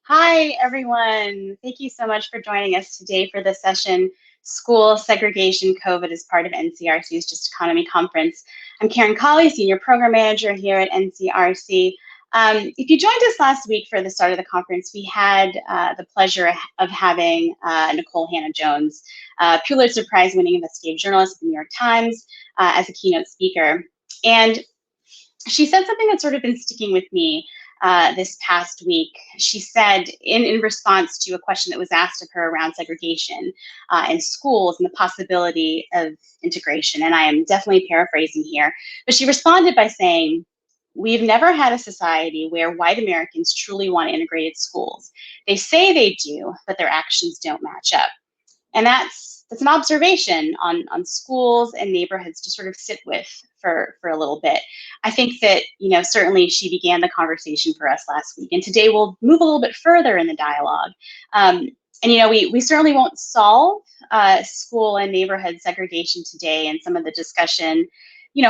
Hi, everyone. Thank you so much for joining us today for this session, School Segregation COVID as part of NCRC's Just Economy Conference. I'm Karen Colley, Senior Program Manager here at NCRC. If you joined us last week for the start of the conference, we had the pleasure of having Nicole Hannah-Jones, Pulitzer Prize-winning investigative journalist at the New York Times, as a keynote speaker. And she said something that's sort of been sticking with me this past week. She said, in response to a question that was asked of her around segregation in schools and the possibility of integration, and I am definitely paraphrasing here, but she responded by saying, "We've never had a society where white Americans truly want integrated schools. They say they do, but their actions don't match up." And that's an observation on schools and neighborhoods to sort of sit with for a little bit. I think that, certainly she began the conversation for us last week, and today we'll move a little bit further in the dialogue. We certainly won't solve school and neighborhood segregation today, and some of the discussion,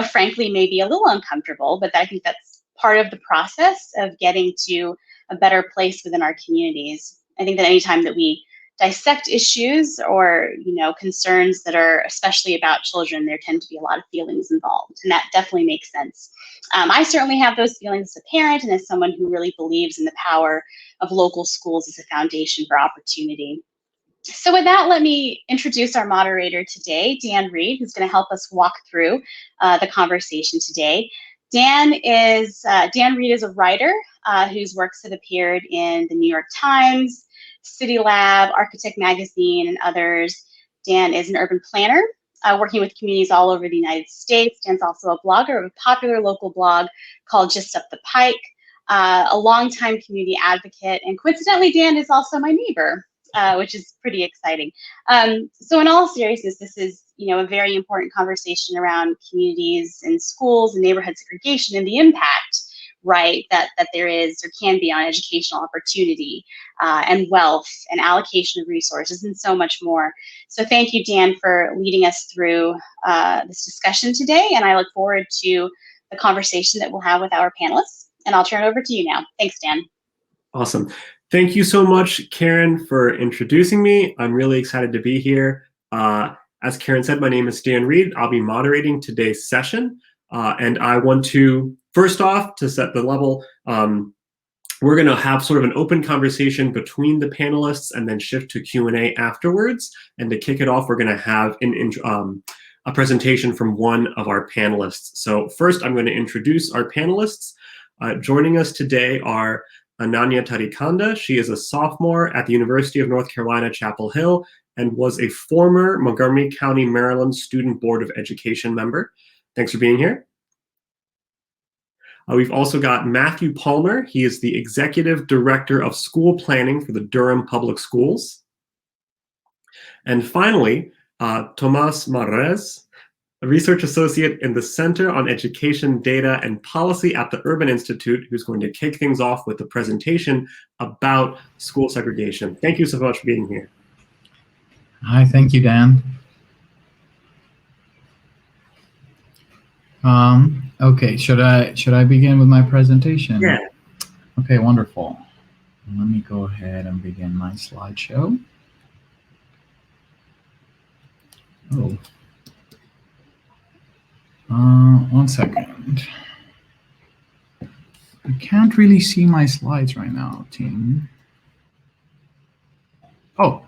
frankly, may be a little uncomfortable, but I think that's part of the process of getting to a better place within our communities. I think that anytime that we dissect issues or concerns that are especially about children, there tend to be a lot of feelings involved, and that definitely makes sense. I certainly have those feelings as a parent and as someone who really believes in the power of local schools as a foundation for opportunity. So with that, let me introduce our moderator today, Dan Reed, who's going to help us walk through the conversation today. Dan Reed is a writer whose works have appeared in the New York Times, City Lab, Architect Magazine, and others. Dan is an urban planner working with communities all over the United States. Dan's also a blogger of a popular local blog called Just Up the Pike, a longtime community advocate, and coincidentally, Dan is also my neighbor, which is pretty exciting. So in all seriousness, this is a very important conversation around communities and schools and neighborhood segregation and the impact, right, that there is or can be on educational opportunity and wealth and allocation of resources and so much more. So thank you, Dan, for leading us through this discussion today, and I look forward to the conversation that we'll have with our panelists. And I'll turn it over to you now. Thanks, Dan. Awesome. Thank you so much, Karen, for introducing me. I'm really excited to be here. As Karen said, my name is Dan Reed. I'll be moderating today's session. And I want to, first off, to set the level, we're going to have sort of an open conversation between the panelists and then shift to Q&A afterwards. And to kick it off, we're going to have a presentation from one of our panelists. So first, I'm going to introduce our panelists. Joining us today are Ananya Tarikanda. She is a sophomore at the University of North Carolina, Chapel Hill, and was a former Montgomery County, Maryland Student Board of Education member. Thanks for being here. We've also got Matthew Palmer. He is the Executive Director of School Planning for the Durham Public Schools. And finally, Tomás Marrez, a research associate in the Center on Education, Data, and Policy at the Urban Institute, who's going to kick things off with a presentation about school segregation. Thank you so much for being here. Hi, thank you, Dan. Okay, should I begin with my presentation? Yeah. Okay, wonderful. Let me go ahead and begin my slideshow. Oh. One second. I can't really see my slides right now, team. Oh.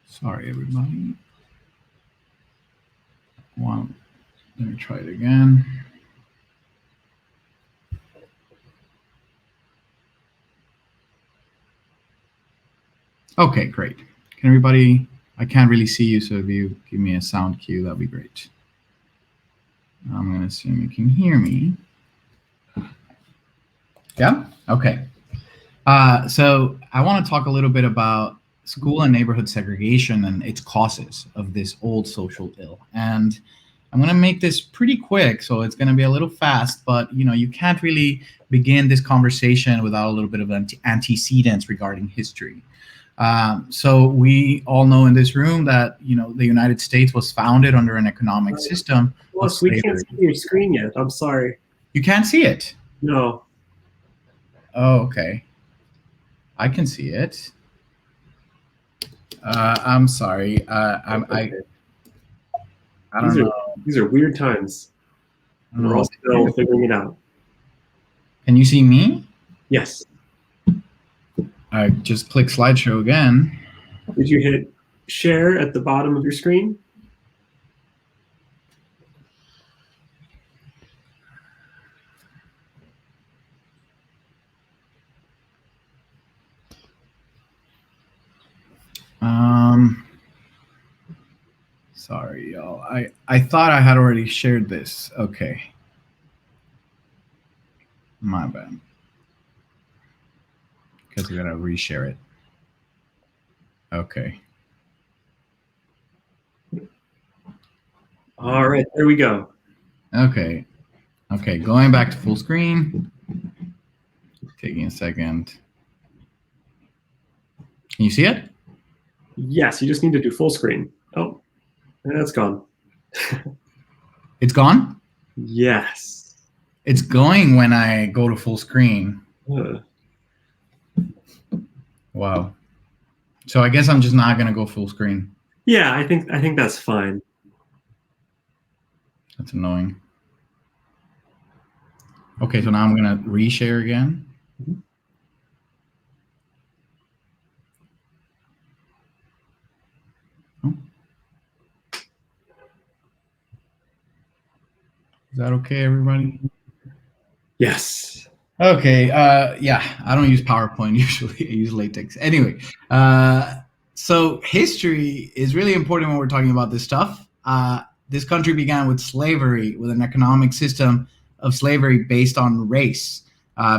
Sorry, everybody. Let me try it again. Okay, great. Can everybody, I can't really see you, so if you give me a sound cue, that'd be great. I'm going to assume you can hear me. Yeah? Okay. So I want to talk a little bit about school and neighborhood segregation and its causes of this old social ill. And I'm going to make this pretty quick, so it's going to be a little fast, but you can't really begin this conversation without a little bit of antecedents regarding history. So we all know in this room that the United States was founded under an economic system. Look, we can't see your screen yet. I'm sorry. You can't see it? No. Oh, okay. I can see it. I'm sorry. I These don't are know. these are weird times. I don't We're know all what still figuring it out. Can you see me? Yes. I just click slideshow again. Did you hit share at the bottom of your screen? Sorry, y'all. I thought I had already shared this. Okay. My bad. Because I gotta reshare it. Okay. All right, there we go. Okay. Okay, going back to full screen. Taking a second. Can you see it? Yes, you just need to do full screen. Oh, that's gone. It's gone? Yes. It's going when I go to full screen. Wow. So I guess I'm just not gonna go full screen. Yeah, I think that's fine. That's annoying. Okay, so now I'm gonna reshare again. Oh. Is that okay, everybody? Yes. Okay. Yeah, I don't use PowerPoint usually. I use LaTeX. Anyway, so history is really important when we're talking about this stuff. This country began with slavery, with an economic system of slavery based on race,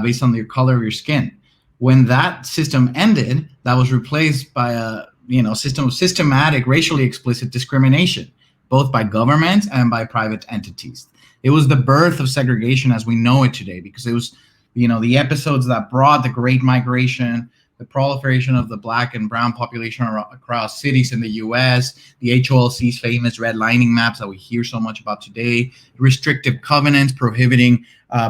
based on the color of your skin. When that system ended, that was replaced by a system of systematic, racially explicit discrimination, both by governments and by private entities. It was the birth of segregation as we know it today, because it was the episodes that brought the Great Migration, the proliferation of the Black and brown population across cities in the US, the HOLC's famous redlining maps that we hear so much about today, restrictive covenants prohibiting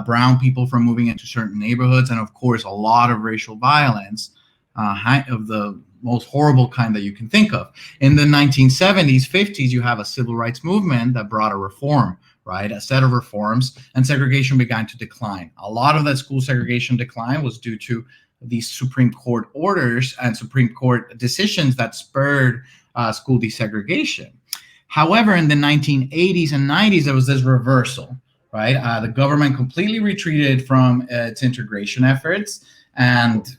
brown people from moving into certain neighborhoods, and of course, a lot of racial violence of the most horrible kind that you can think of. In the 1970s, 50s, you have a civil rights movement that brought a reform, right? A set of reforms, and segregation began to decline. A lot of that school segregation decline was due to these Supreme Court orders and Supreme Court decisions that spurred school desegregation. However, in the 1980s and 90s, there was this reversal, right? The government completely retreated from its integration efforts, and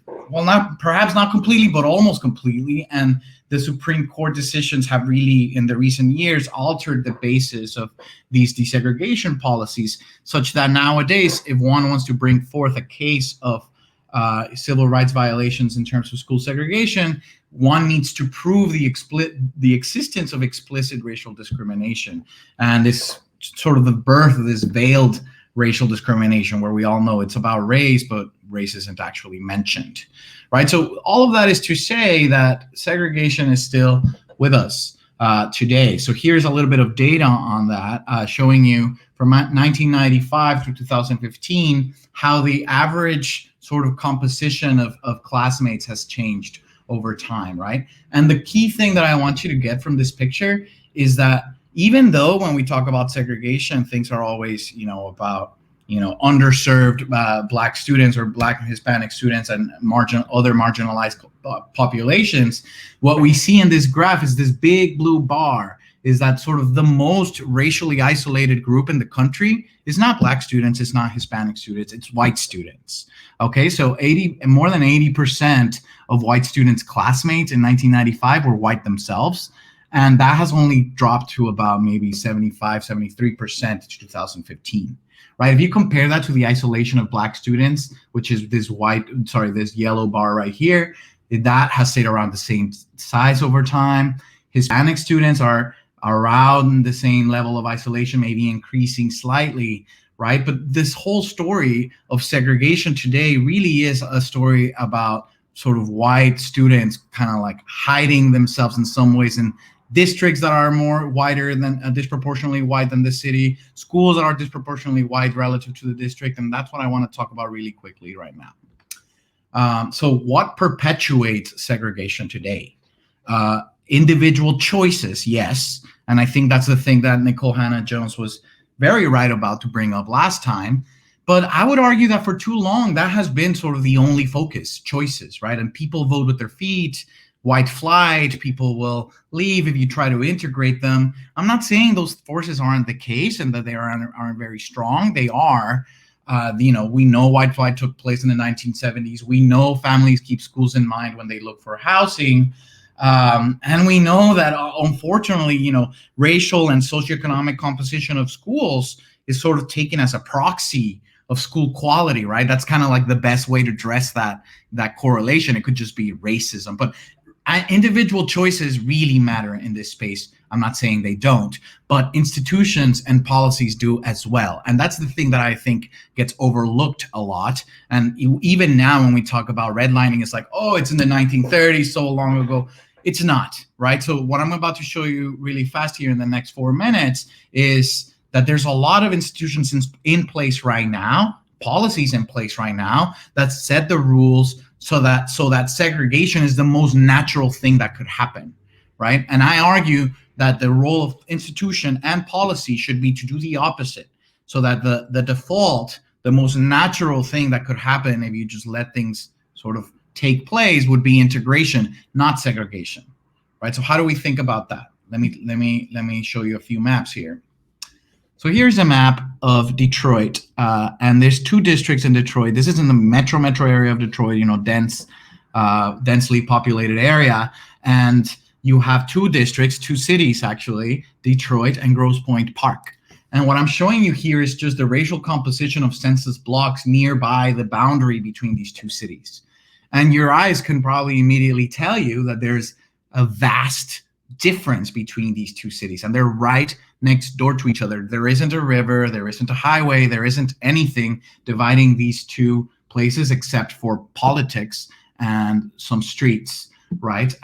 perhaps not completely, but almost completely. And the Supreme Court decisions have really, in the recent years, altered the basis of these desegregation policies, such that nowadays, if one wants to bring forth a case of civil rights violations in terms of school segregation, one needs to prove the existence of explicit racial discrimination. And it's sort of the birth of this veiled racial discrimination, where we all know it's about race, but race isn't actually mentioned, right? So all of that is to say that segregation is still with us today. So here's a little bit of data on that, showing you from 1995 through 2015, how the average sort of composition of classmates has changed over time, right? And the key thing that I want you to get from this picture is that even though when we talk about segregation, things are always, about, underserved Black students or Black and Hispanic students and other marginalized populations, what we see in this graph is this big blue bar is that sort of the most racially isolated group in the country is not Black students, it's not Hispanic students, it's white students. Okay, so more than 80% of white students' classmates in 1995 were white themselves. And that has only dropped to about maybe 75, 73% to 2015, right? If you compare that to the isolation of Black students, which is this yellow bar right here, that has stayed around the same size over time. Hispanic students are around the same level of isolation, maybe increasing slightly, right? But this whole story of segregation today really is a story about sort of white students kind of like hiding themselves in some ways in districts that are disproportionately white than the city, schools that are disproportionately white relative to the district. And that's what I want to talk about really quickly right now. So what perpetuates segregation today? Individual choices, yes. And I think that's the thing that Nicole Hannah-Jones was very right about to bring up last time. But I would argue that for too long, that has been sort of the only focus, choices, right? And people vote with their feet, white flight, people will leave if you try to integrate them. I'm not saying those forces aren't the case and that they aren't very strong. They are. We know white flight took place in the 1970s. We know families keep schools in mind when they look for housing. And we know that, unfortunately, racial and socioeconomic composition of schools is sort of taken as a proxy of school quality, right? That's kind of like the best way to address that correlation. It could just be racism, but individual choices really matter in this space. I'm not saying they don't, but institutions and policies do as well. And that's the thing that I think gets overlooked a lot. And even now when we talk about redlining, it's like, oh, it's in the 1930s, so long ago. It's not, right? So what I'm about to show you really fast here in the next 4 minutes is that there's a lot of institutions in place right now, policies in place right now that set the rules so that segregation is the most natural thing that could happen, right? And I argue that the role of institution and policy should be to do the opposite, so that the default, the most natural thing that could happen if you just let things sort of take place would be integration, not segregation, right? So how do we think about that? Let me show you a few maps here. So here's a map of Detroit, and there's 2 districts in Detroit. This is in the metro area of Detroit, densely populated area. And you have 2 districts, 2 cities actually, Detroit and Grosse Pointe Park. And what I'm showing you here is just the racial composition of census blocks nearby the boundary between these 2 cities. And your eyes can probably immediately tell you that there's a vast difference between these 2 cities, and they're right next door to each other. There isn't a river, there isn't a highway, there isn't anything dividing these 2 places except for politics and some streets, right?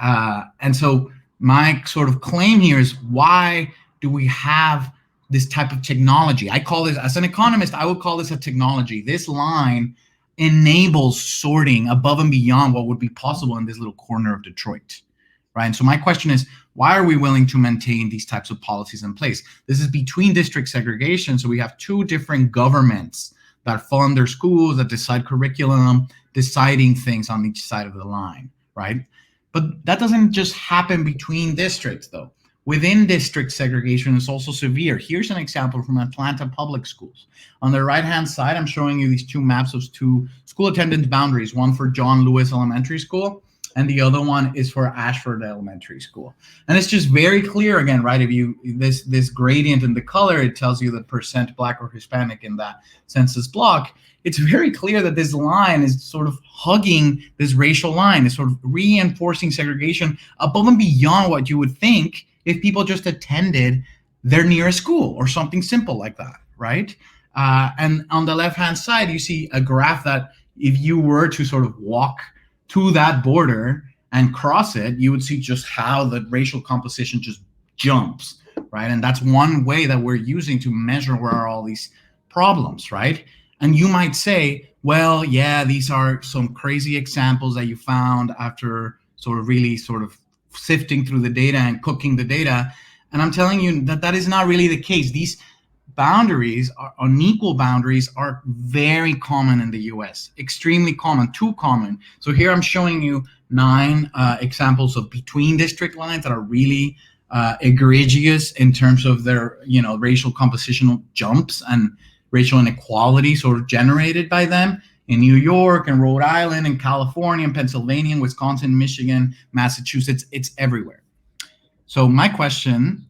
And so my sort of claim here is, why do we have this type of technology? I call this, as an economist, I would call this a technology. This line enables sorting above and beyond what would be possible in this little corner of Detroit, right? And so my question is, why are we willing to maintain these types of policies in place? This is between district segregation, so we have 2 different governments that fund their schools, that decide curriculum, deciding things on each side of the line, right? But that doesn't just happen between districts, though. Within district segregation is also severe. Here's an example from Atlanta Public Schools. On the right-hand side, I'm showing you these 2 maps of 2 school attendance boundaries, one for John Lewis Elementary School, and the other one is for Ashford Elementary School. And it's just very clear, again, right? If you, this gradient in the color, it tells you the percent Black or Hispanic in that census block. It's very clear that this line is sort of hugging this racial line, is sort of reinforcing segregation above and beyond what you would think if people just attended their nearest school or something simple like that, right? And on the left-hand side, you see a graph that if you were to sort of walk to that border and cross it, you would see just how the racial composition just jumps, right? And that's one way that we're using to measure where are all these problems, right? And you might say, well, yeah, these are some crazy examples that you found after sort of really sort of sifting through the data and cooking the data. And I'm telling you that that is not really the case. These boundaries, unequal boundaries, are very common in the US, extremely common, too common. So here I'm showing you 9 examples of between district lines that are really egregious in terms of their, racial compositional jumps and racial inequality sort of generated by them in New York and Rhode Island and California and Pennsylvania and Wisconsin, Michigan, Massachusetts. It's everywhere. So my question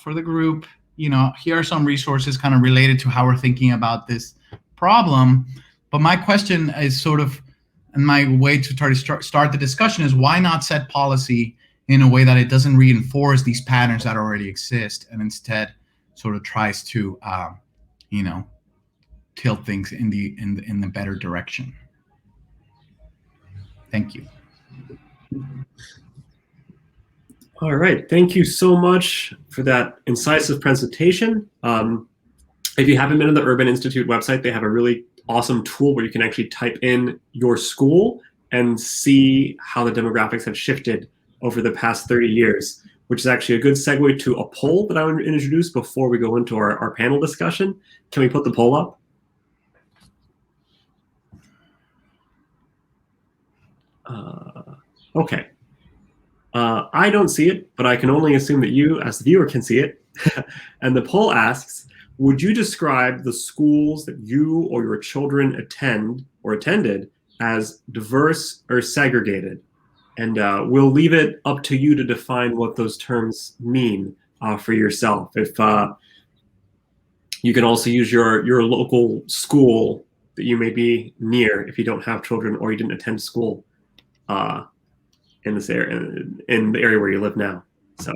for the group, here are some resources kind of related to how we're thinking about this problem. But my question is sort of, and my way to try to start the discussion is, why not set policy in a way that it doesn't reinforce these patterns that already exist and instead sort of tries to, tilt things in the better direction? Thank you. All right, thank you so much for that incisive presentation. If you haven't been to the Urban Institute website, they have a really awesome tool where you can actually type in your school and see how the demographics have shifted over the past 30 years, which is actually a good segue to a poll that I would introduce before we go into our panel discussion. Can we put the poll up? Okay. I don't see it, but I can only assume that you, as the viewer, can see it. And the poll asks, would you describe the schools that you or your children attend or attended as diverse or segregated? And we'll leave it up to you to define what those terms mean for yourself. If you can also use your local school that you may be near if you don't have children or you didn't attend school in this area, in the area where you live now. So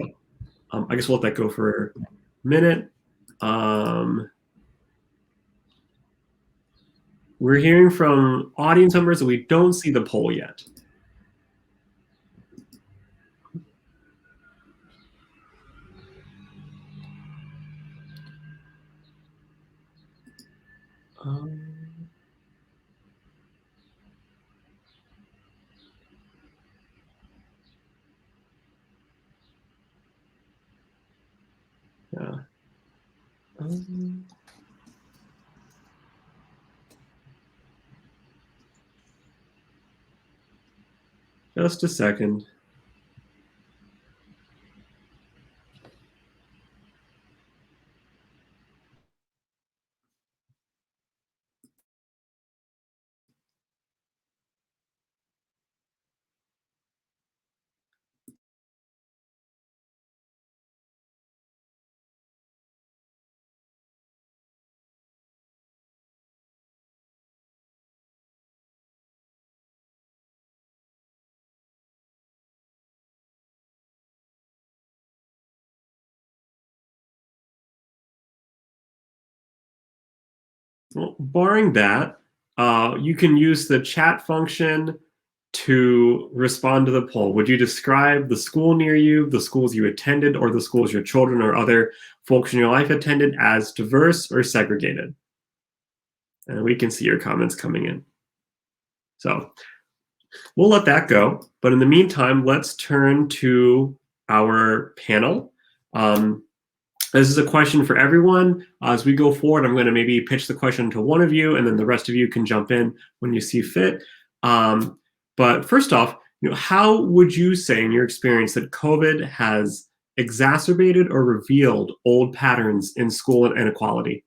I guess we'll let that go for a minute. We're hearing from audience members that we don't see the poll yet. Yeah. Just a second. Well, barring that, you can use the chat function to respond to the poll. Would you describe the school near you, the schools you attended, or the schools your children or other folks in your life attended as diverse or segregated? And we can see your comments coming in. So we'll let that go. But in the meantime, let's turn to our panel. This is a question for everyone. As we go forward, I'm going to maybe pitch the question to one of you, and then the rest of you can jump in when you see fit. But first off, how would you say in your experience that COVID has exacerbated or revealed old patterns in school and inequality?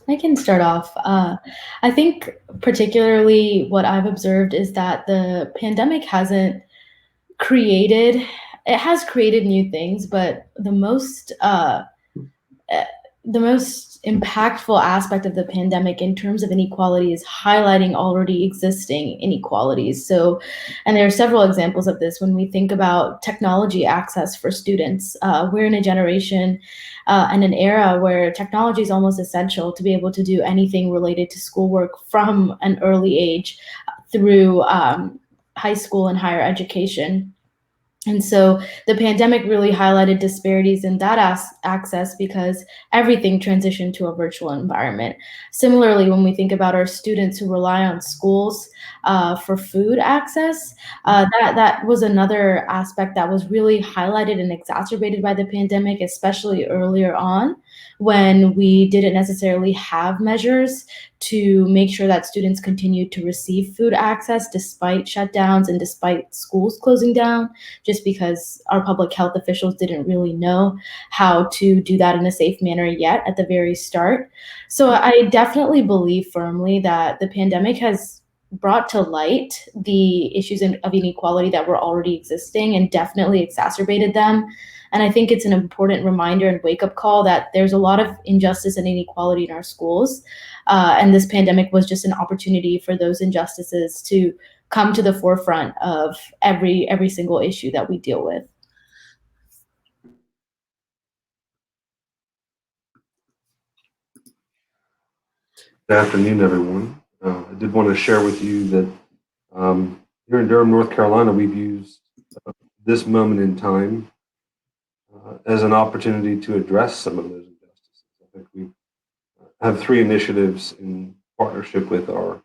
I can start off. I think particularly what I've observed is that the pandemic hasn't created, it has created new things, but the most impactful aspect of the pandemic in terms of inequality is highlighting already existing inequalities. So, and there are several examples of this when we think about technology access for students. We're in a generation and an era where technology is almost essential to be able to do anything related to schoolwork from an early age through high school and higher education. And so the pandemic really highlighted disparities in that access because everything transitioned to a virtual environment. Similarly, when we think about our students who rely on schools for food access, that was another aspect that was really highlighted and exacerbated by the pandemic, especially earlier on when we didn't necessarily have measures to make sure that students continued to receive food access despite shutdowns and despite schools closing down, just because our public health officials didn't really know how to do that in a safe manner yet at the very start. So I definitely believe firmly that the pandemic has brought to light the issues of inequality that were already existing and definitely exacerbated them. And I think it's an important reminder and wake-up call that there's a lot of injustice and inequality in our schools. And this pandemic was just an opportunity for those injustices to come to the forefront of every single issue that we deal with. Good afternoon, everyone. I did want to share with you that here in Durham, North Carolina, we've used this moment in time as an opportunity to address some of those injustices. I think we've have three initiatives in partnership with our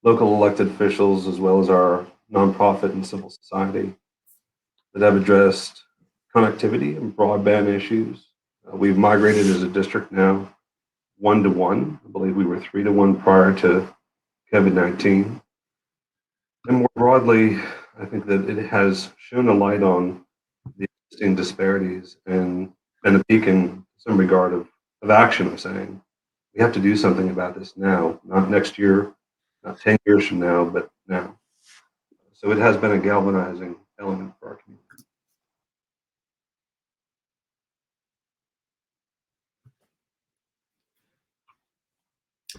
local elected officials as well as our nonprofit and civil society that have addressed connectivity and broadband issues. We've migrated as a district now 1-to-1. I believe we were 3-to-1 prior to COVID-19. And more broadly, I think that it has shown a light on the existing disparities and been a beacon in some regard of action of saying we have to do something about this now, not next year, not 10 years from now, but now. So it has been a galvanizing element for our community.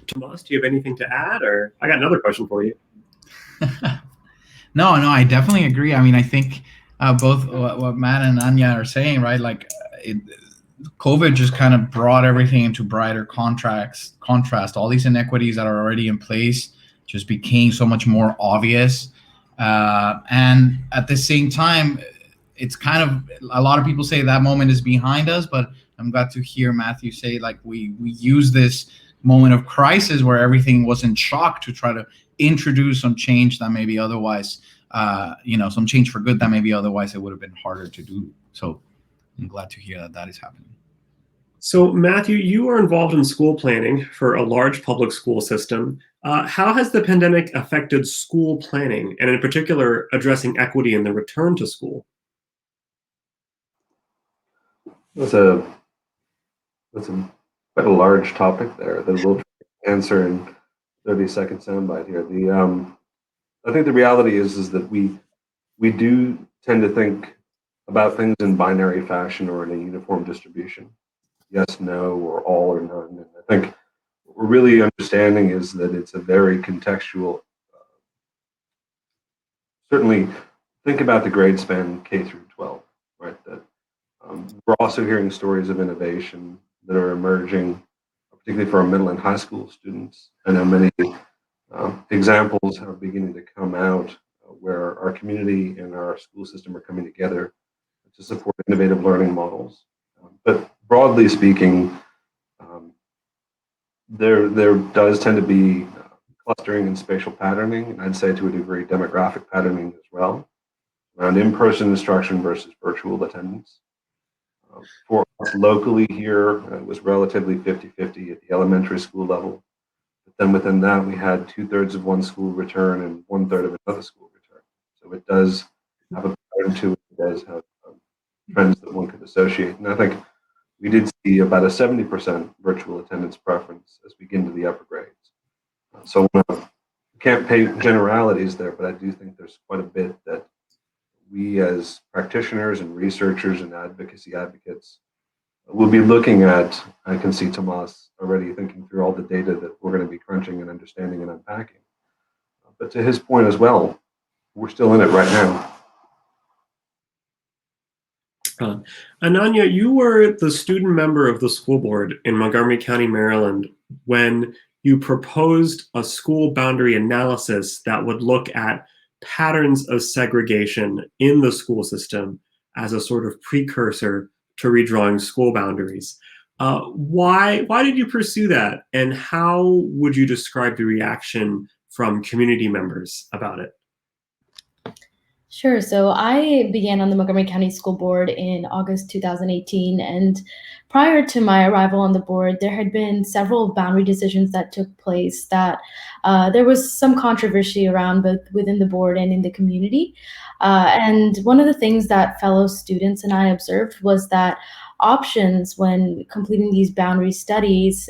Tomas, do you have anything to add, or I got another question for you? No, I definitely agree. I mean, I think both what Matt and Anya are saying, right? Like, COVID just kind of brought everything into brighter contrast. All these inequities that are already in place just became so much more obvious. And at the same time, it's kind of, a lot of people say that moment is behind us, but I'm glad to hear Matthew say, like, we use this moment of crisis where everything was in shock to try to introduce some change that maybe otherwise, some change for good that maybe otherwise it would have been harder to do. So I'm glad to hear that is happening. So Matthew, you are involved in school planning for a large public school system. How has the pandemic affected school planning, and in particular, addressing equity in the return to school? That's quite a large topic there that we'll answer in 30-second soundbite here. I think the reality is that we do tend to think about things in binary fashion or in a uniform distribution, yes, no, or all or none. And I think what we're really understanding is that it's a very contextual. Certainly, think about the grade span K through 12, right? That we're also hearing stories of innovation that are emerging, particularly for our middle and high school students. I know many examples are beginning to come out where our community and our school system are coming together to support innovative learning models. But broadly speaking, there does tend to be clustering and spatial patterning, and I'd say to a degree demographic patterning as well, around in-person instruction versus virtual attendance. For us locally here, it was relatively 50-50 at the elementary school level. But then within that, we had 2/3 of one school return and 1/3 of another school return. So it does have a pattern to it. It does have trends that one could associate. And I think we did see about a 70% virtual attendance preference as we get into the upper grades. So I can't pay generalities there, but I do think there's quite a bit that we as practitioners and researchers and advocates will be looking at. I can see Tomas already thinking through all the data that we're going to be crunching and understanding and unpacking. But to his point as well, we're still in it right now. Ananya, you were the student member of the school board in Montgomery County, Maryland, when you proposed a school boundary analysis that would look at patterns of segregation in the school system as a sort of precursor to redrawing school boundaries. Why did you pursue that, and how would you describe the reaction from community members about it? Sure. So I began on the Montgomery County School Board in August 2018. And prior to my arrival on the board, there had been several boundary decisions that took place that there was some controversy around both within the board and in the community. And one of the things that fellow students and I observed was that options when completing these boundary studies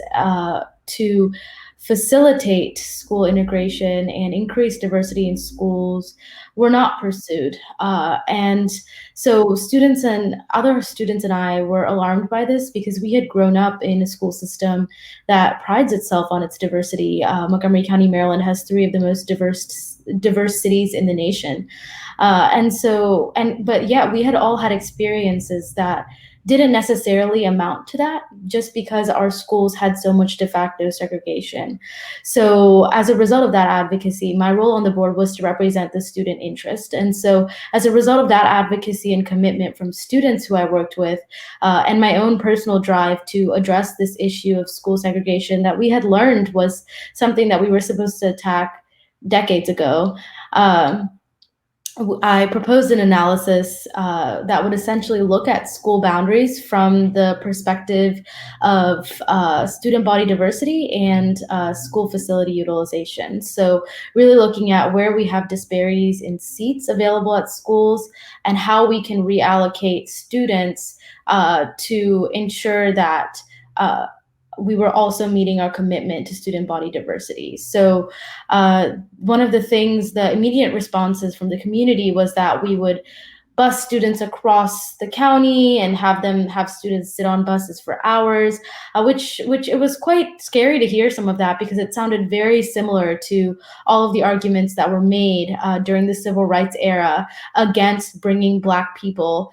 to facilitate school integration and increase diversity in schools were not pursued. And so students and other students and I were alarmed by this because we had grown up in a school system that prides itself on its diversity. Montgomery County, Maryland has 3 of the most diverse cities in the nation. But yeah, we had all had experiences that didn't necessarily amount to that, just because our schools had so much de facto segregation. So as a result of that advocacy, my role on the board was to represent the student interest. And so as a result of that advocacy and commitment from students who I worked with, and my own personal drive to address this issue of school segregation that we had learned was something that we were supposed to attack decades ago, I proposed an analysis that would essentially look at school boundaries from the perspective of student body diversity and school facility utilization. So really looking at where we have disparities in seats available at schools and how we can reallocate students to ensure that we were also meeting our commitment to student body diversity. So one of the things, the immediate responses from the community was that we would bus students across the county and have students sit on buses for hours, which it was quite scary to hear some of that, because it sounded very similar to all of the arguments that were made during the civil rights era against bringing Black people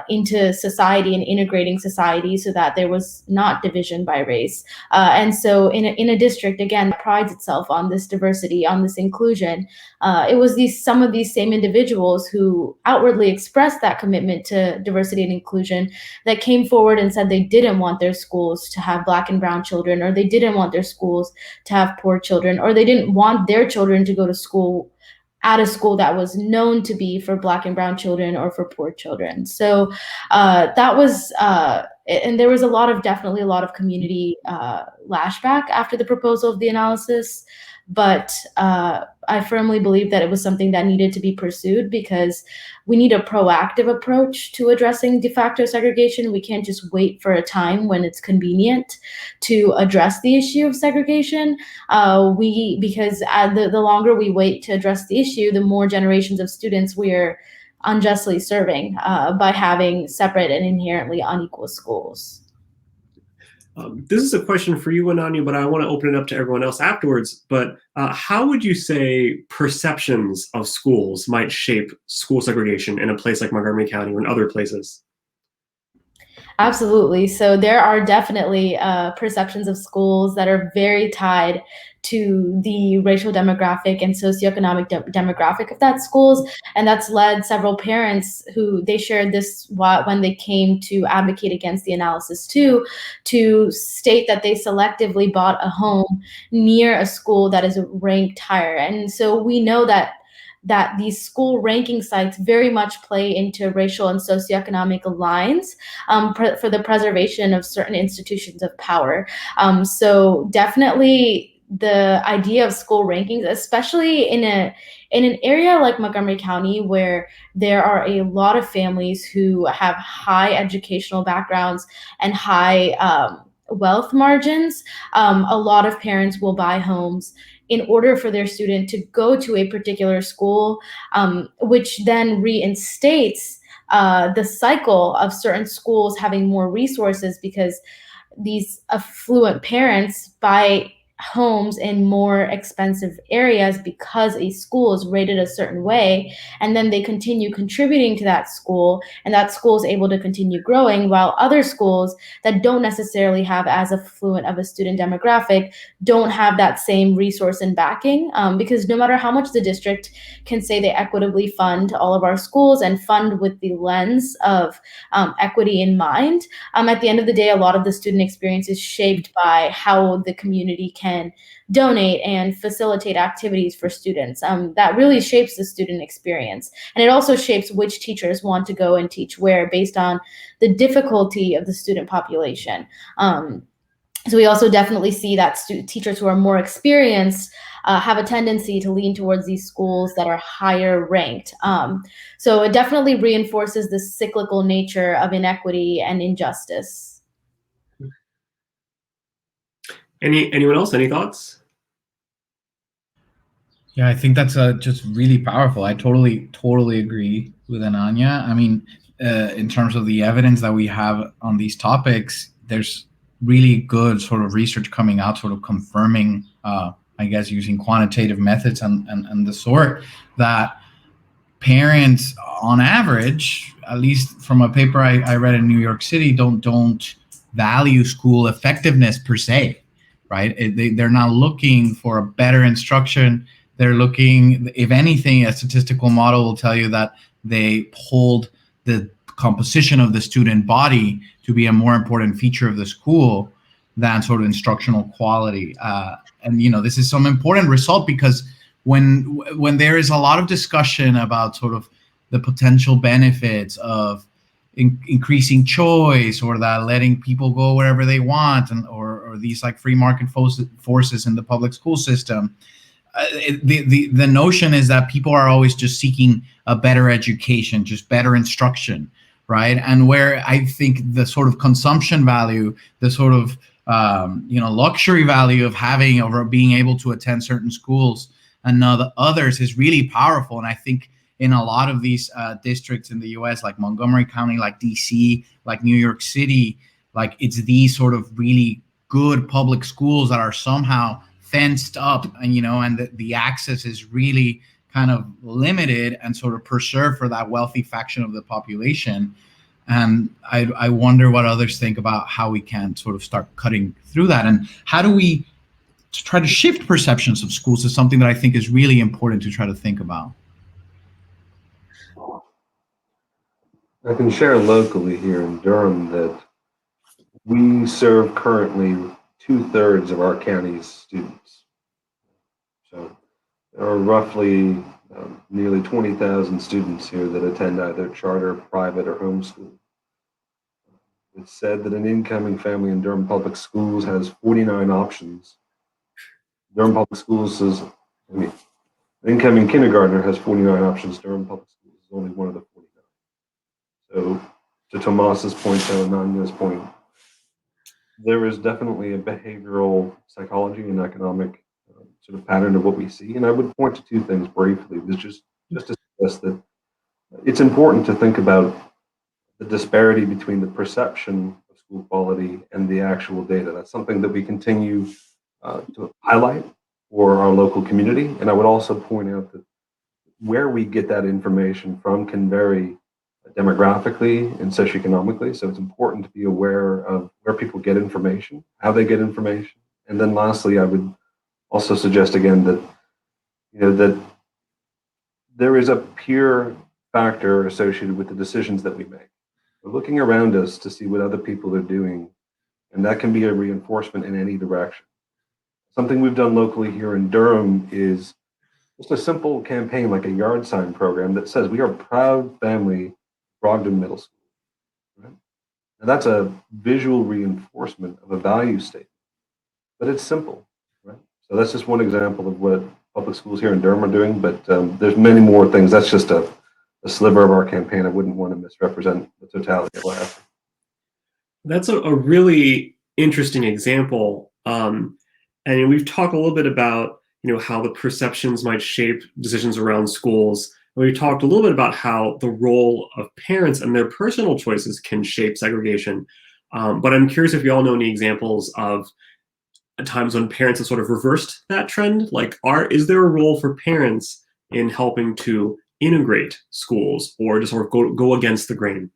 into society and integrating society so that there was not division by race. And so in a district, again, that prides itself on this diversity, on this inclusion, it was some of these same individuals who outwardly expressed that commitment to diversity and inclusion that came forward and said they didn't want their schools to have Black and brown children, or they didn't want their schools to have poor children, or they didn't want their children to go to school at a school that was known to be for Black and brown children or for poor children. So that was, and there was definitely a lot of community lashback after the proposal of the analysis. But I firmly believe that it was something that needed to be pursued, because we need a proactive approach to addressing de facto segregation. We can't just wait for a time when it's convenient to address the issue of segregation. Because the longer we wait to address the issue, the more generations of students we're unjustly serving by having separate and inherently unequal schools. This is a question for you, Ananya, but I want to open it up to everyone else afterwards. But how would you say perceptions of schools might shape school segregation in a place like Montgomery County or in other places? Absolutely. So there are definitely perceptions of schools that are very tied to the racial demographic and socioeconomic demographic of that schools. And that's led several parents who they shared this when they came to advocate against the analysis too, to state that they selectively bought a home near a school that is ranked higher. And so we know that these school ranking sites very much play into racial and socioeconomic lines for the preservation of certain institutions of power. So definitely the idea of school rankings, especially in an area like Montgomery County, where there are a lot of families who have high educational backgrounds and high wealth margins, a lot of parents will buy homes in order for their student to go to a particular school, which then reinstates the cycle of certain schools having more resources, because these affluent parents buy homes in more expensive areas because a school is rated a certain way, and then they continue contributing to that school, and that school is able to continue growing, while other schools that don't necessarily have as affluent of a student demographic don't have that same resource and backing, because no matter how much the district can say they equitably fund all of our schools and fund with the lens of equity in mind, at the end of the day, a lot of the student experience is shaped by how the community can donate and facilitate activities for students. That really shapes the student experience. And it also shapes which teachers want to go and teach where based on the difficulty of the student population. So we also definitely see that teachers who are more experienced have a tendency to lean towards these schools that are higher ranked. So it definitely reinforces the cyclical nature of inequity and injustice. Anyone else? Any thoughts? Yeah, I think that's just really powerful. I totally agree with Ananya. I mean, in terms of the evidence that we have on these topics, there's really good sort of research coming out, sort of confirming, I guess, using quantitative methods and the sort, that parents on average, at least from a paper I read in New York City, don't value school effectiveness per se, right? They're not looking for a better instruction. They're looking, if anything, a statistical model will tell you that they hold the composition of the student body to be a more important feature of the school than sort of instructional quality. And this is some important result, because when there is a lot of discussion about sort of the potential benefits of increasing choice, or that letting people go wherever they want, and or these like free market forces in the public school system, the notion is that people are always just seeking a better education, just better instruction, right? And where I think the sort of consumption value, the sort of luxury value of having or being able to attend certain schools and others is really powerful. And I think in a lot of these districts in the U.S., like Montgomery County, like D.C., like New York City, like it's these sort of really good public schools that are somehow fenced up, and the access is really kind of limited and sort of preserved for that wealthy faction of the population. And I wonder what others think about how we can sort of start cutting through that, and how do we try to shift perceptions of schools is something that I think is really important to try to think about. I can share locally here in Durham that we serve currently 2/3 of our county's students. So there are roughly nearly 20,000 students here that attend either charter, private, or homeschool. It's said that an incoming family in Durham Public Schools has 49 options. Durham Public Schools says, an incoming kindergartner has 49 options. Durham Public Schools is only one of the 49. So to Tomas's point, to Ananya's point, there is definitely a behavioral psychology and economic sort of pattern of what we see. And I would point to two things briefly. There's just to suggest that it's important to think about the disparity between the perception of school quality and the actual data. That's something that we continue to highlight for our local community. And I would also point out that where we get that information from can vary demographically and socioeconomically. So it's important to be aware of where people get information, how they get information. And then lastly, I would also suggest again that, that there is a peer factor associated with the decisions that we make. We're looking around us to see what other people are doing, and that can be a reinforcement in any direction. Something we've done locally here in Durham is just a simple campaign like a yard sign program that says we are a proud family, Brogdon Middle School. Right? And that's a visual reinforcement of a value statement, but it's simple. Right? So that's just one example of what public schools here in Durham are doing, but there's many more things. That's just a sliver of our campaign. I wouldn't want to misrepresent the totality of what happened. That's a really interesting example. And we've talked a little bit about how the perceptions might shape decisions around schools. And we talked a little bit about how the role of parents and their personal choices can shape segregation. But I'm curious if you all know any examples of times when parents have sort of reversed that trend. Like, is there a role for parents in helping to integrate schools, or to sort of go against the grain?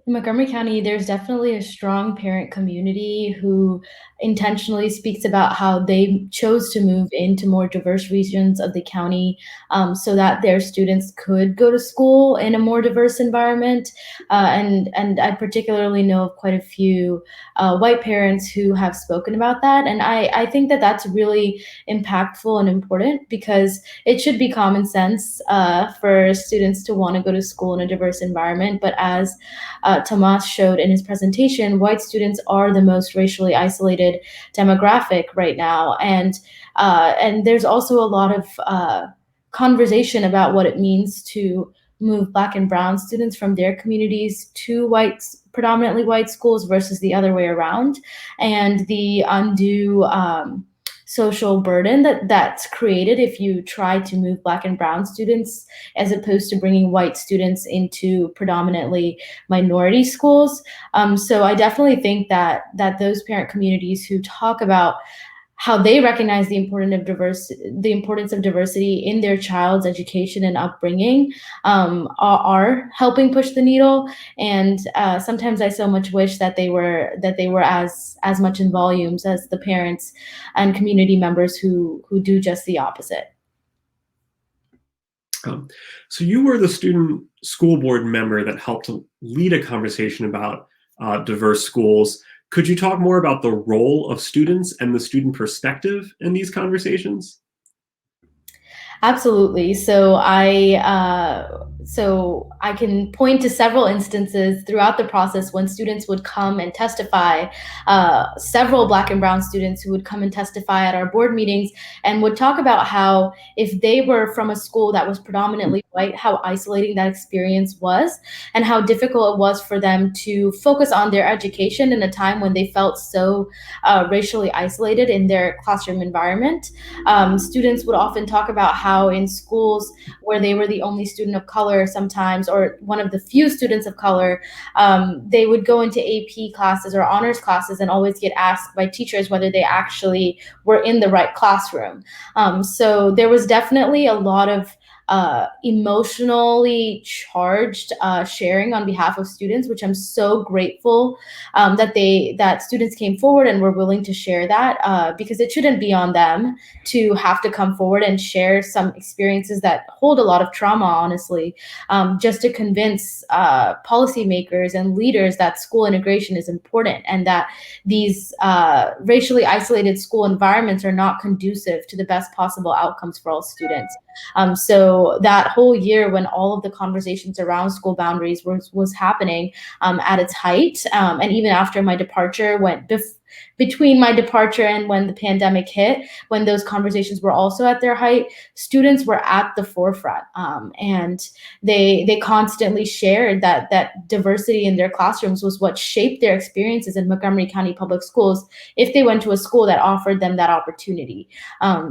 In Montgomery County, there's definitely a strong parent community who intentionally speaks about how they chose to move into more diverse regions of the county so that their students could go to school in a more diverse environment. And I particularly know of quite a few white parents who have spoken about that. And I think that that's really impactful and important, because it should be common sense for students to want to go to school in a diverse environment. But as Tomas showed in his presentation, white students are the most racially isolated demographic right now, and there's also a lot of conversation about what it means to move Black and Brown students from their communities to predominantly white schools versus the other way around, and the undue social burden that's created if you try to move Black and Brown students as opposed to bringing white students into predominantly minority schools. So I definitely think that those parent communities who talk about how they recognize the importance of diversity in their child's education and upbringing are helping push the needle. And sometimes I so much wish that they were as much in volumes as the parents and community members who do just the opposite. So you were the student school board member that helped to lead a conversation about diverse schools. Could you talk more about the role of students and the student perspective in these conversations? Absolutely. So I can point to several instances throughout the process when students would come and testify, several Black and Brown students who would come and testify at our board meetings and would talk about how if they were from a school that was predominantly white, how isolating that experience was and how difficult it was for them to focus on their education in a time when they felt so racially isolated in their classroom environment. Students would often talk about how in schools where they were the only student of color sometimes, or one of the few students of color, they would go into AP classes or honors classes and always get asked by teachers whether they actually were in the right classroom. So there was definitely a lot of emotionally charged sharing on behalf of students, which I'm so grateful that students came forward and were willing to share that, because it shouldn't be on them to have to come forward and share some experiences that hold a lot of trauma, honestly, just to convince policymakers and leaders that school integration is important and that these racially isolated school environments are not conducive to the best possible outcomes for all students. So that whole year when all of the conversations around school boundaries was happening at its height, and even after my departure, between my departure and when the pandemic hit, when those conversations were also at their height, students were at the forefront, and they constantly shared that diversity in their classrooms was what shaped their experiences in Montgomery County Public Schools if they went to a school that offered them that opportunity.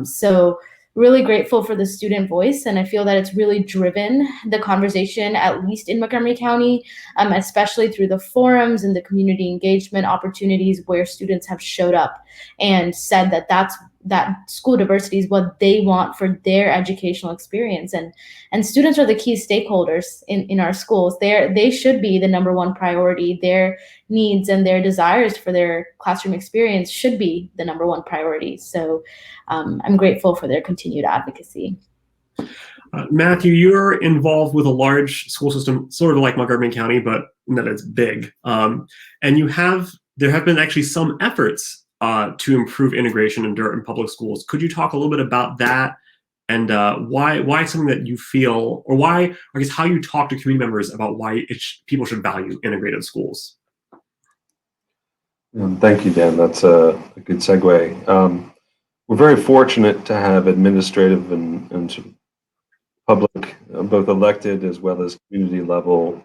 So really grateful for the student voice, and I feel that it's really driven the conversation, at least in Montgomery County, especially through the forums and the community engagement opportunities where students have showed up and said that school diversity is what they want for their educational experience. And students are the key stakeholders in our schools. They should be the number one priority. Their needs and their desires for their classroom experience should be the number one priority. So I'm grateful for their continued advocacy. Matthew, you're involved with a large school system, sort of like Montgomery County, but that it's big. And there have been actually some efforts to improve integration in Durham public schools. Could you talk a little bit about that and why it's something that you feel, or why, I guess, how you talk to community members about why people should value integrated schools? Thank you, Dan. That's a good segue. We're very fortunate to have administrative and sort of public, both elected as well as community level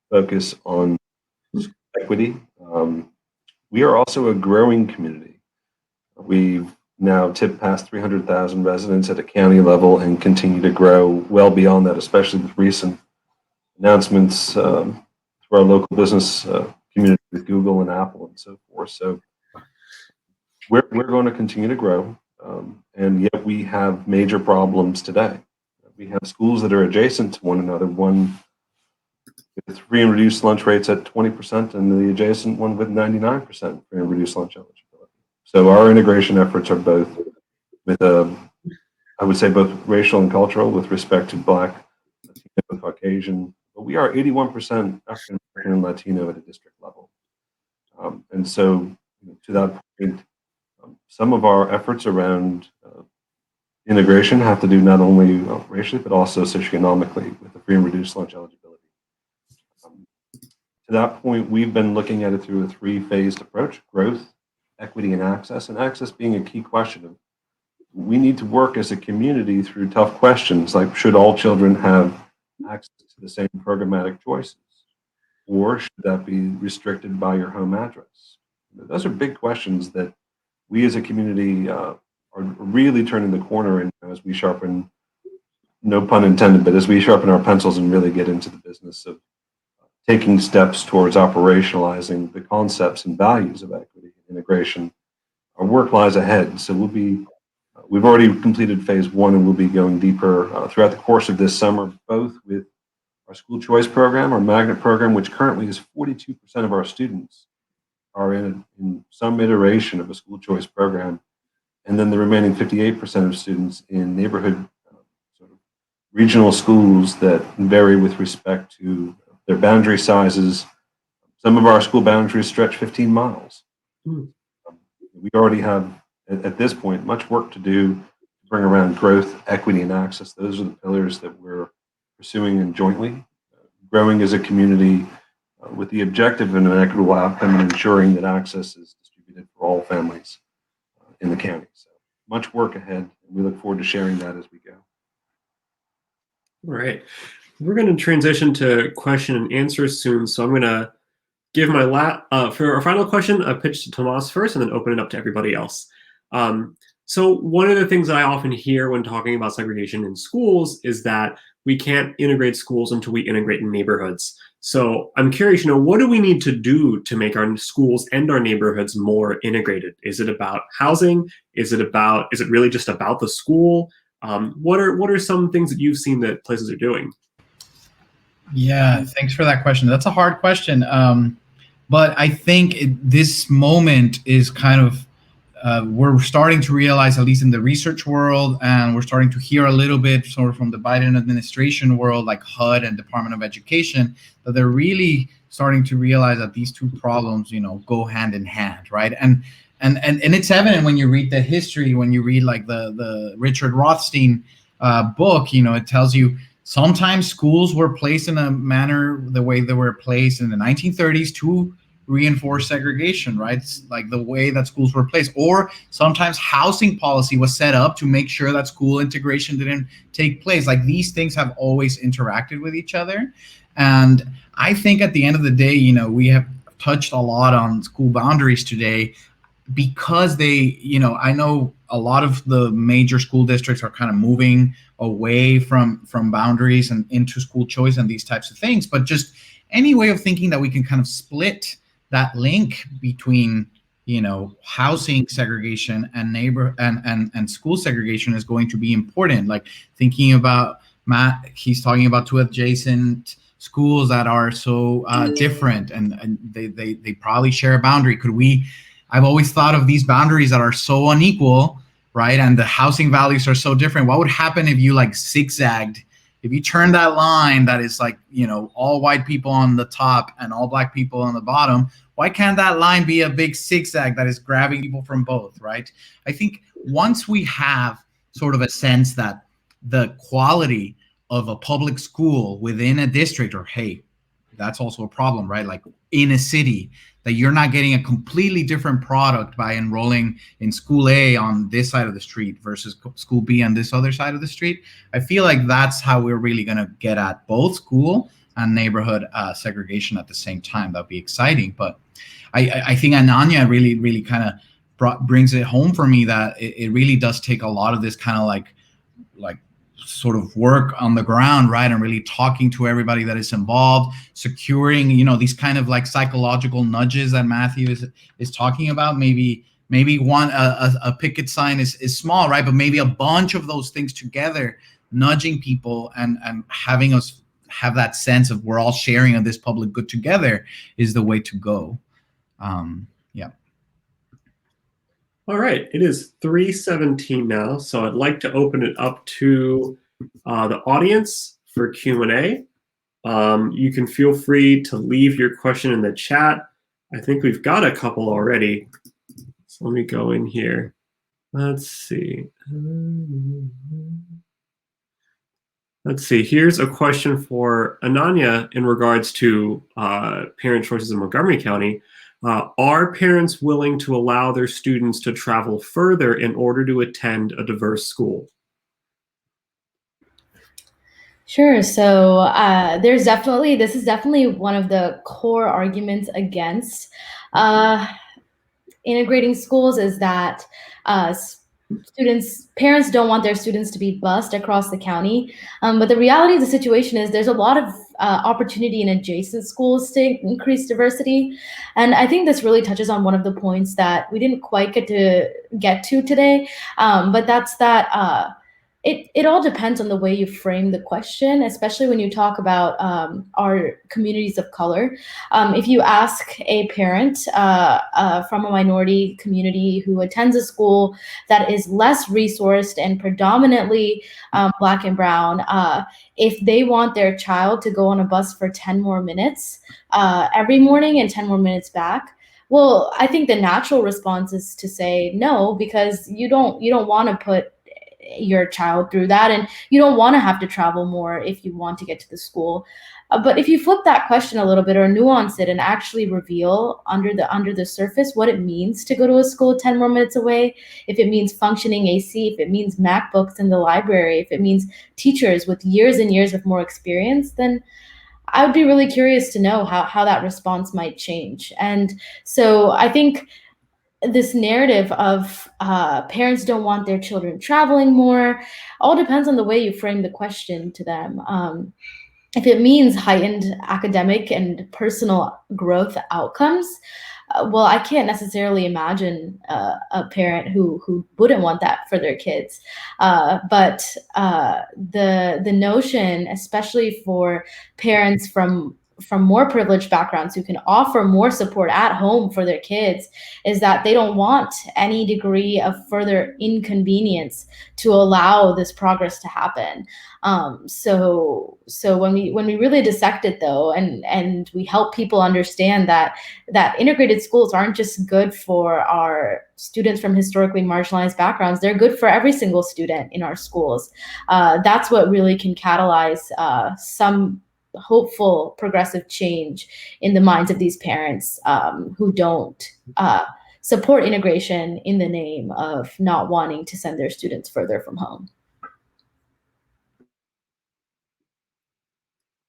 focus on equity. We are also a growing community. We've now tipped past 300,000 residents at a county level and continue to grow well beyond that, especially with recent announcements through our local business community with Google and Apple and so forth. So we're going to continue to grow, and yet we have major problems today. We have schools that are adjacent to one another, one with free and reduced lunch rates at 20% and the adjacent one with 99% free and reduced lunch eligibility. So our integration efforts are both with, I would say, both racial and cultural with respect to Black, Latino, Caucasian, but we are 81% African American and Latino at a district level. And so to that point, some of our efforts around integration have to do not only racially, but also socioeconomically with the free and reduced lunch eligibility. To that point, we've been looking at it through a three-phased approach: growth, equity, and access being a key question. We need to work as a community through tough questions like, should all children have access to the same programmatic choices? Or should that be restricted by your home address? Those are big questions that we as a community are really turning the corner in as we sharpen, no pun intended, but as we sharpen our pencils and really get into the business of taking steps towards operationalizing the concepts and values of equity and integration our work lies ahead. So we've already completed phase one, and we'll be going deeper throughout the course of this summer, both with our school choice program, our magnet program, which currently is 42% of our students are in some iteration of a school choice program, and then the remaining 58% of students in neighborhood sort of regional schools that vary with respect to their boundary sizes. Some of our school boundaries stretch 15 miles. We already have, at this point, much work to do to bring around growth, equity, and access. Those are the pillars that we're pursuing and jointly growing as a community with the objective of an equitable outcome and ensuring that access is distributed for all families in the county. So much work ahead, and we look forward to sharing that as we go. All right. We're going to transition to question and answer soon. So I'm going to give my for our final question, a pitch to Tomas first, and then open it up to everybody else. So one of the things I often hear when talking about segregation in schools is that we can't integrate schools until we integrate neighborhoods. So I'm curious, what do we need to do to make our schools and our neighborhoods more integrated? Is it about housing? Is it really just about the school? What are some things that you've seen that places are doing? Yeah, thanks for that question. That's a hard question. But I think this moment is kind of, we're starting to realize, at least in the research world, and we're starting to hear a little bit sort of from the Biden administration world, like HUD and Department of Education, that they're really starting to realize that these two problems, go hand in hand, right? And it's evident when you read the history, when you read like the Richard Rothstein book, it tells you sometimes schools were placed in a manner the way they were placed in the 1930s to reinforce segregation, right? It's like the way that schools were placed. Or sometimes housing policy was set up to make sure that school integration didn't take place. Like these things have always interacted with each other. And I think at the end of the day, we have touched a lot on school boundaries today because they, I know a lot of the major school districts are kind of moving away from boundaries and into school choice and these types of things. But just any way of thinking that we can kind of split that link between, housing segregation and and school segregation is going to be important. Like thinking about Matt, he's talking about two adjacent schools that are so different, and they probably share a boundary. I've always thought of these boundaries that are so unequal, right? And the housing values are so different. What would happen if you like zigzagged? If you turn that line that is like, all white people on the top and all black people on the bottom, why can't that line be a big zigzag that is grabbing people from both, right? I think once we have sort of a sense that the quality of a public school within a district, or hey, that's also a problem, right? Like in a city, that you're not getting a completely different product by enrolling in school A on this side of the street versus school B on this other side of the street. I feel like that's how we're really going to get at both school and neighborhood segregation at the same time. That'd be exciting. But I think Ananya really, really kind of brings it home for me that it really does take a lot of this kind of like sort of work on the ground, right? And really talking to everybody that is involved, securing, these kind of like psychological nudges that Matthew is talking about. Maybe one, a picket sign is small, right? But maybe a bunch of those things together, nudging people and having us have that sense of we're all sharing on this public good together is the way to go. Yeah. All right, it is 3:17 now, so I'd like to open it up to the audience for Q&A. You can feel free to leave your question in the chat. I think we've got a couple already, so let me go in here. Let's see. Here's a question for Ananya in regards to parent choices in Montgomery County. Are parents willing to allow their students to travel further in order to attend a diverse school? Sure. So this is definitely one of the core arguments against integrating schools is that parents don't want their students to be bused across the county. But the reality of the situation is there's a lot of opportunity in adjacent schools to increase diversity. And I think this really touches on one of the points that we didn't quite get to today, but that's that it all depends on the way you frame the question, especially when you talk about our communities of color. If you ask a parent from a minority community who attends a school that is less resourced and predominantly Black and brown, if they want their child to go on a bus for 10 more minutes every morning and 10 more minutes back, well, I think the natural response is to say no, because you don't want to put your child through that, and you don't want to have to travel more if you want to get to the school. But if you flip that question a little bit or nuance it and actually reveal under the surface what it means to go to a school 10 more minutes away, if it means functioning AC, if it means MacBooks in the library, if it means teachers with years and years of more experience, then I would be really curious to know how that response might change. And so I think this narrative of parents don't want their children traveling more all depends on the way you frame the question to them. If it means heightened academic and personal growth outcomes, well, I can't necessarily imagine a parent who wouldn't want that for their kids. But the notion, especially for parents from more privileged backgrounds who can offer more support at home for their kids, is that they don't want any degree of further inconvenience to allow this progress to happen. So when we really dissect it though, and we help people understand that integrated schools aren't just good for our students from historically marginalized backgrounds, they're good for every single student in our schools. That's what really can catalyze some hopeful progressive change in the minds of these parents who don't support integration in the name of not wanting to send their students further from home.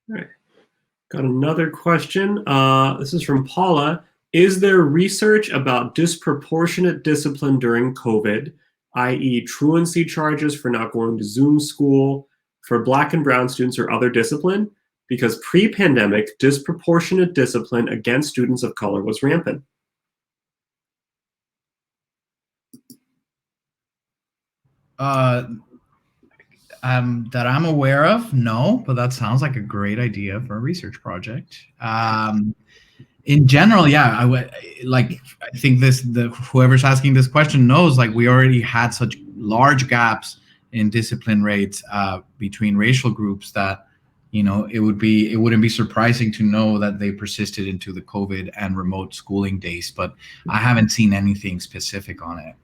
All right. Got another question. This is from Paula. Is there research about disproportionate discipline during COVID, i.e. truancy charges for not going to Zoom school for Black and brown students or other discipline? Because pre-pandemic, disproportionate discipline against students of color was rampant. That I'm aware of, no, but that sounds like a great idea for a research project. In general, yeah, I think whoever's asking this question knows, like, we already had such large gaps in discipline rates between racial groups that, you know, it wouldn't be surprising to know that they persisted into the COVID and remote schooling days, but I haven't seen anything specific on it.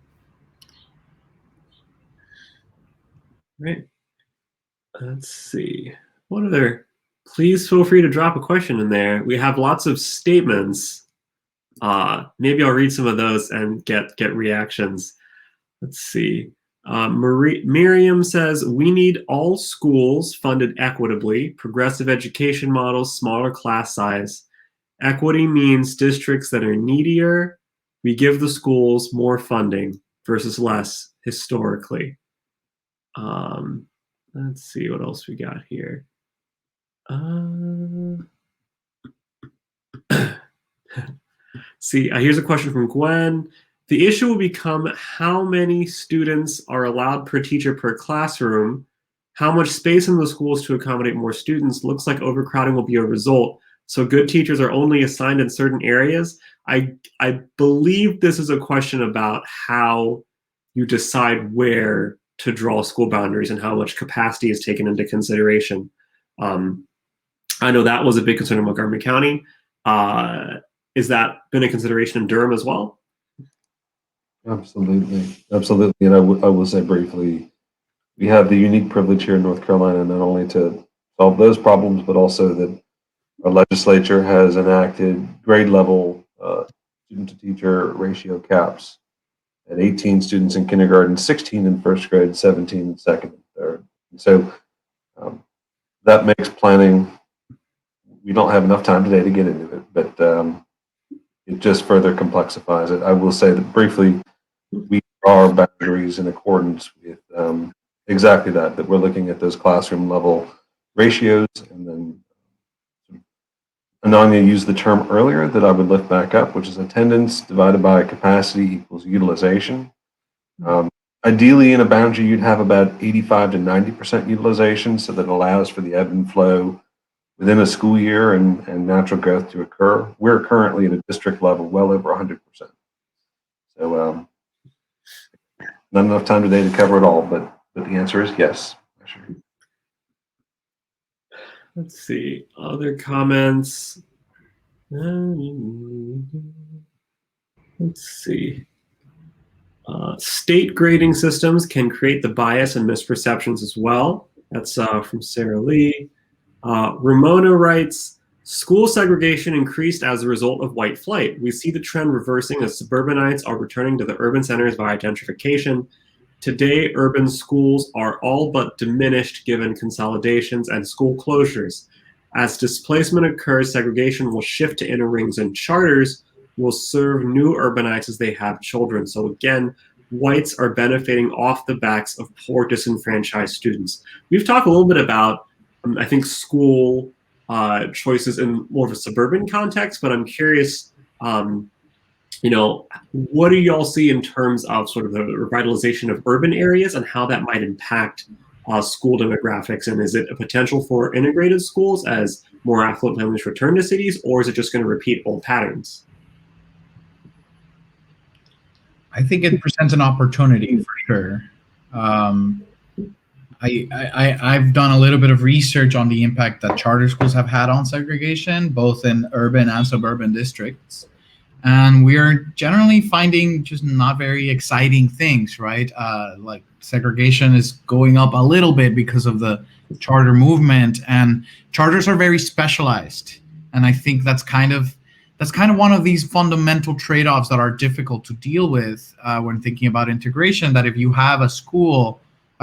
Right. Let's see. What other? Please feel free to drop a question in there. We have lots of statements. Maybe I'll read some of those and get reactions. Let's see. Miriam says, we need all schools funded equitably, progressive education models, smaller class size. Equity means districts that are needier, we give the schools more funding versus less historically. Let's see what else we got here. See, here's a question from Gwen. The issue will become how many students are allowed per teacher per classroom, how much space in the schools to accommodate more students. Looks like overcrowding will be a result. So good teachers are only assigned in certain areas. I believe this is a question about how you decide where to draw school boundaries and how much capacity is taken into consideration. I know that was a big concern in Montgomery County. Is that been a consideration in Durham as well? Absolutely. And I will say briefly, we have the unique privilege here in North Carolina not only to solve those problems, but also that our legislature has enacted grade level student to teacher ratio caps at 18 students in kindergarten, 16 in first grade, 17 in second and third. And so that makes planning, we don't have enough time today to get into it, but it just further complexifies it. I will say that briefly, we draw our boundaries in accordance with exactly that we're looking at those classroom level ratios and then Ananya used the term earlier that I would lift back up, which is attendance divided by capacity equals utilization. Ideally, in a boundary, you'd have about 85 to 90% utilization, so that allows for the ebb and flow within a school year and natural growth to occur. We're currently at a district level well over 100%. So not enough time today to cover it all, but the answer is yes. Sure. Let's see, other comments. Let's see. State grading systems can create the bias and misperceptions as well. That's from Sarah Lee. Ramona writes, school segregation increased as a result of white flight. We see the trend reversing as suburbanites are returning to the urban centers via gentrification. Today, urban schools are all but diminished given consolidations and school closures. As displacement occurs, segregation will shift to inner rings, and charters will serve new urbanites as they have children. So again, whites are benefiting off the backs of poor disenfranchised students. We've talked a little bit about, I think, school choices in more of a suburban context, but I'm curious, what do y'all see in terms of sort of the revitalization of urban areas and how that might impact school demographics? And is it a potential for integrated schools as more affluent families return to cities, or is it just going to repeat old patterns? I think it presents an opportunity for sure. I've done a little bit of research on the impact that charter schools have had on segregation, both in urban and suburban districts. And we are generally finding just not very exciting things, right? Like segregation is going up a little bit because of the charter movement, and charters are very specialized. And I think that's kind of one of these fundamental trade-offs that are difficult to deal with when thinking about integration, that if you have a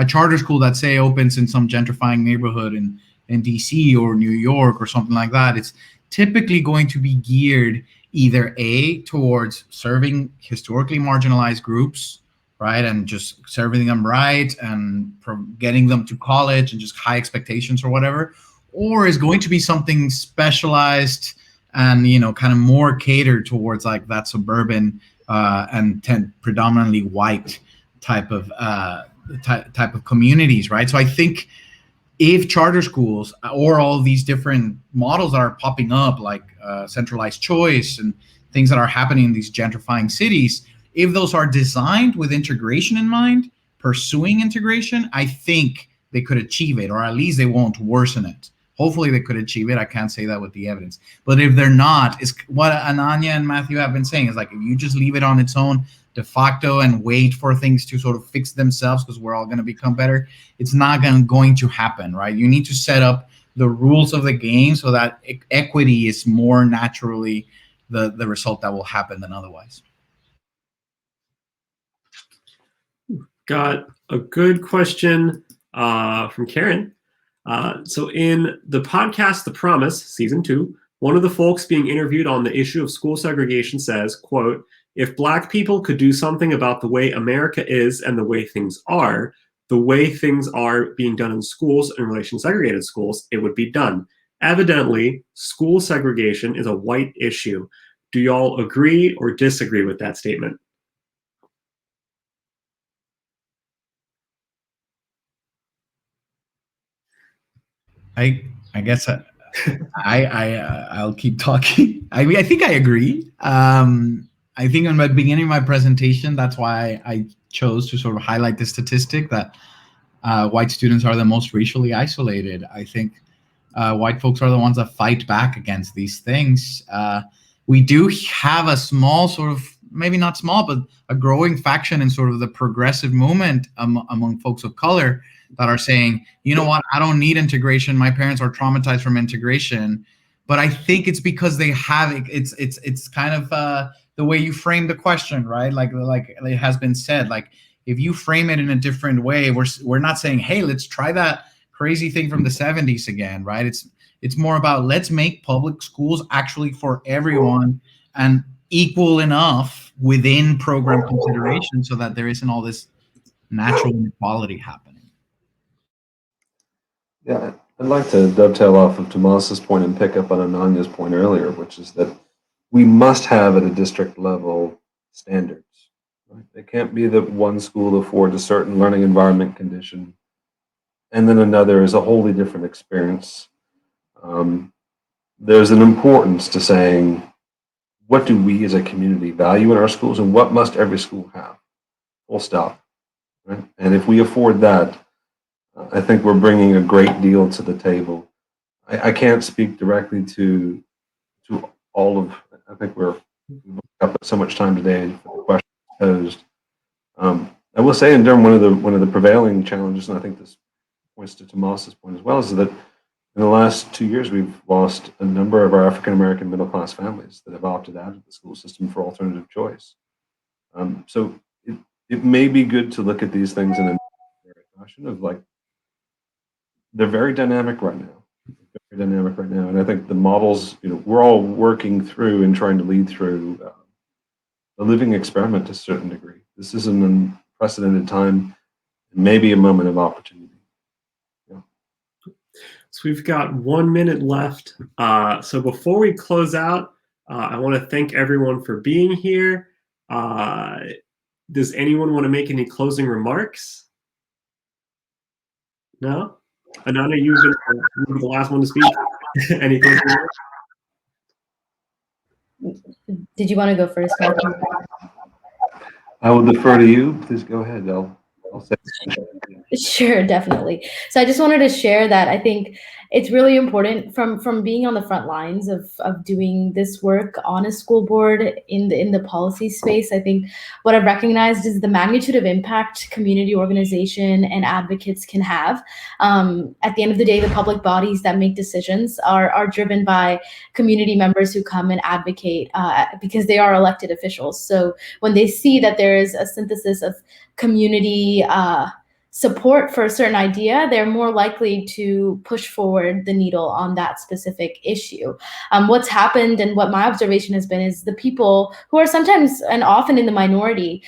charter school that say opens in some gentrifying neighborhood in DC or New York or something like that, it's typically going to be geared either towards serving historically marginalized groups, right, and just serving them right and getting them to college and just high expectations or whatever, or is going to be something specialized and kind of more catered towards like that suburban and predominantly white type of communities, right? So I think if charter schools or all these different models that are popping up, like centralized choice and things that are happening in these gentrifying cities, if those are designed with integration in mind, pursuing integration, I think they could achieve it, or at least they won't worsen it. Hopefully they could achieve it. I can't say that with the evidence. But if they're not, it's what Ananya and Matthew have been saying, is like, if you just leave it on its own de facto and wait for things to sort of fix themselves because we're all going to become better, it's not going to happen, right? You need to set up the rules of the game so that equity is more naturally the result that will happen than otherwise. Got a good question from Karen. So in the podcast, The Promise, season 2, one of the folks being interviewed on the issue of school segregation says, quote, "If Black people could do something about the way America is and the way things are being done in schools in relation to segregated schools, it would be done. Evidently, school segregation is a white issue. Do y'all agree or disagree with that statement?" I guess I'll keep talking. I mean, I think I agree. I think in the beginning of my presentation, that's why I chose to sort of highlight the statistic that white students are the most racially isolated. I think white folks are the ones that fight back against these things. We do have a small sort of, maybe not small, but a growing faction in sort of the progressive movement among folks of color that are saying, you know what, I don't need integration. My parents are traumatized from integration. But I think it's because they have, it's kind of the way you frame the question, right? Like it has been said, like if you frame it in a different way, we're not saying, hey, let's try that crazy thing from the 70s again, right? It's more about, let's make public schools actually for everyone and equal enough within program consideration so that there isn't all this natural inequality happening. Yeah, I'd like to dovetail off of Tomas's point and pick up on Ananya's point earlier, which is that we must have at a district level standards. Right? It can't be that one school affords a certain learning environment condition and then another is a wholly different experience. There's an importance to saying, what do we as a community value in our schools and what must every school have? Full stop. Right? And if we afford that, I think we're bringing a great deal to the table. I can't speak directly to all of. I think we've got so much time today for the questions posed. I will say, in Durham, one of the prevailing challenges, and I think this points to Tomas's point as well, is that in the last 2 years we've lost a number of our African American middle class families that have opted out of the school system for alternative choice. So it may be good to look at these things in a fashion of like, they're very dynamic right now. And I think the models, we're all working through and trying to lead through a living experiment to a certain degree. This is an unprecedented time, maybe a moment of opportunity. Yeah. So we've got 1 minute left. So before we close out, I want to thank everyone for being here. Does anyone want to make any closing remarks? No? Ananya, you've been the last one to speak. Any closing remarks? Did you want to go first, Matthew? I will defer to you. Please go ahead. I'll say. Sure, definitely. So I just wanted to share that I think it's really important from being on the front lines of doing this work on a school board in the policy space. I think what I've recognized is the magnitude of impact community organization and advocates can have. At the end of the day, the public bodies that make decisions are driven by community members who come and advocate because they are elected officials. So when they see that there is a synthesis of community support for a certain idea, they're more likely to push forward the needle on that specific issue. What's happened and what my observation has been is the people who are sometimes and often in the minority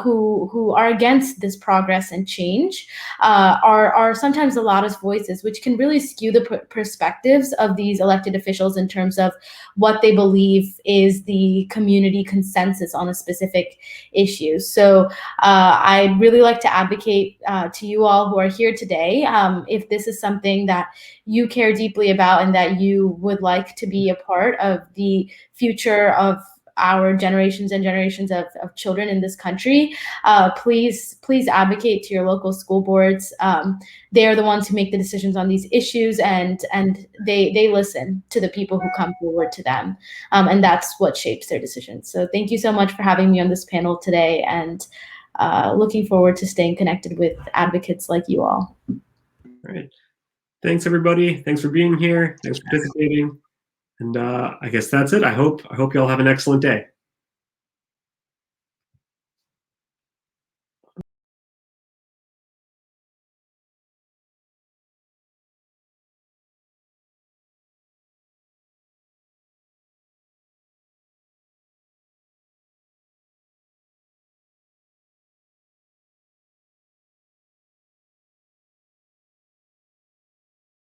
who are against this progress and change are sometimes the loudest voices, which can really skew the perspectives of these elected officials in terms of what they believe is the community consensus on a specific issue. So I'd really like to advocate to you all who are here today, if this is something that you care deeply about and that you would like to be a part of the future of our generations and generations of children in this country, please advocate to your local school boards. They are the ones who make the decisions on these issues, and they listen to the people who come forward to them, and that's what shapes their decisions. So thank you so much for having me on this panel today, and looking forward to staying connected with advocates like you all. All right. Thanks, everybody. Thanks for being here. Thanks for participating. And I guess that's it. I hope you all have an excellent day.